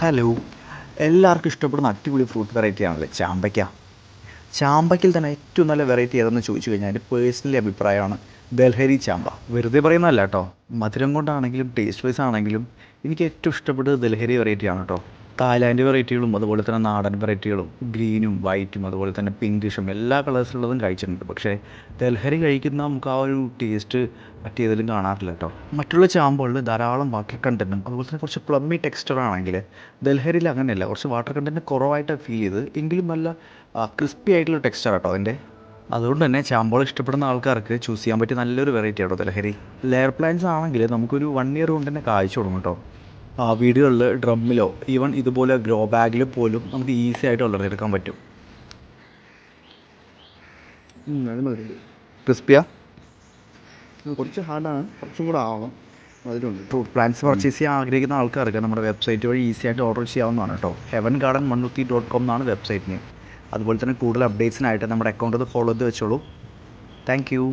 Hello, എല്ലാവർക്കും ഇഷ്ടപ്പെടുന്ന അടിപൊളി ഫ്രൂട്ട് വെറൈറ്റി ആണല്ലേ ചാമ്പയ്ക്ക. ചാമ്പയ്ക്കയിൽ തന്നെ ഏറ്റവും നല്ല വെറൈറ്റി ഏതെന്ന് ചോദിച്ചു കഴിഞ്ഞാൽ എൻ്റെ പേഴ്സണലി അഭിപ്രായമാണ് ദൽഹരി ചാമ്പ. വെറുതെ പറയുന്നതല്ല കേട്ടോ, മധുരം കൊണ്ടാണെങ്കിലും ടേസ്റ്റ് വൈസ് ആണെങ്കിലും എനിക്ക് ഏറ്റവും ഇഷ്ടപ്പെട്ടത് ദൽഹരി വെറൈറ്റിയാണ് കേട്ടോ. തായ്ലാൻഡ് വെറൈറ്റികളും അതുപോലെ തന്നെ നാടൻ വെറൈറ്റികളും ഗ്രീനും വൈറ്റും അതുപോലെ തന്നെ പിങ്കിഷും എല്ലാ കളേഴ്സിലുള്ളതും കഴിച്ചിട്ടുണ്ട്. പക്ഷേ ദൽഹരി കഴിക്കുന്ന നമുക്ക് ആ ഒരു ടേസ്റ്റ് മറ്റേതിലും കാണാറില്ല കേട്ടോ. മറ്റുള്ള ചാമ്പകളിൽ ധാരാളം വാട്ടർ കണ്ടൻറ്റും അതുപോലെ തന്നെ കുറച്ച് പ്ലമ്മി ടെക്സ്ചർ ആണെങ്കിൽ ദൽഹരിയിൽ അങ്ങനെയല്ല, കുറച്ച് വാട്ടർ കണ്ടൻറ്റ് കുറവായിട്ട് ഫീൽ ചെയ്ത് എങ്കിലും നല്ല ക്രിസ്പി ആയിട്ടുള്ള ടെക്സ്ചർ കേട്ടോ അതിൻ്റെ. അതുകൊണ്ട് തന്നെ ചാമ്പകൾ ഇഷ്ടപ്പെടുന്ന ആൾക്കാർക്ക് ചൂസ് ചെയ്യാൻ പറ്റിയ നല്ലൊരു വെറൈറ്റി ആട്ടോ ദൽഹരി. ലെയർ പ്ലാന്റ്സ് ആണെങ്കിൽ നമുക്കൊരു 1 ഇയർ കൊണ്ട് തന്നെ കായ്ച്ചു തുടങ്ങും കേട്ടോ. വീടുകളിൽ ഡ്രമ്മിലോ ഈവൻ ഇതുപോലെ ഗ്രോ ബാഗിൽ പോലും നമുക്ക് ഈസി ആയിട്ട് വളർത്തിയെടുക്കാൻ പറ്റും. അത് മതി. ക്രിസ്പിയാ. കുറച്ച് ഹാർഡാണ്, കുറച്ചും കൂടെ ആവണം. അതിലുണ്ട്. ഫ്രൂട്ട് പ്ലാന്റ്സ് പർച്ചേസ് ചെയ്യാൻ ആഗ്രഹിക്കുന്ന ആൾക്കാർക്ക് നമ്മുടെ വെബ്സൈറ്റ് വഴി ഈസി ആയിട്ട് ഓർഡർ ചെയ്യാവുന്നതാണ് കേട്ടോ. heavengarden150.com എന്നാണ് വെബ്സൈറ്റിന്. അതുപോലെ തന്നെ കൂടുതൽ അപ്ഡേറ്റ്സിനായിട്ട് നമ്മുടെ അക്കൗണ്ട് ഫോളോ ചെയ്ത് വെച്ചോളൂ. Thank you.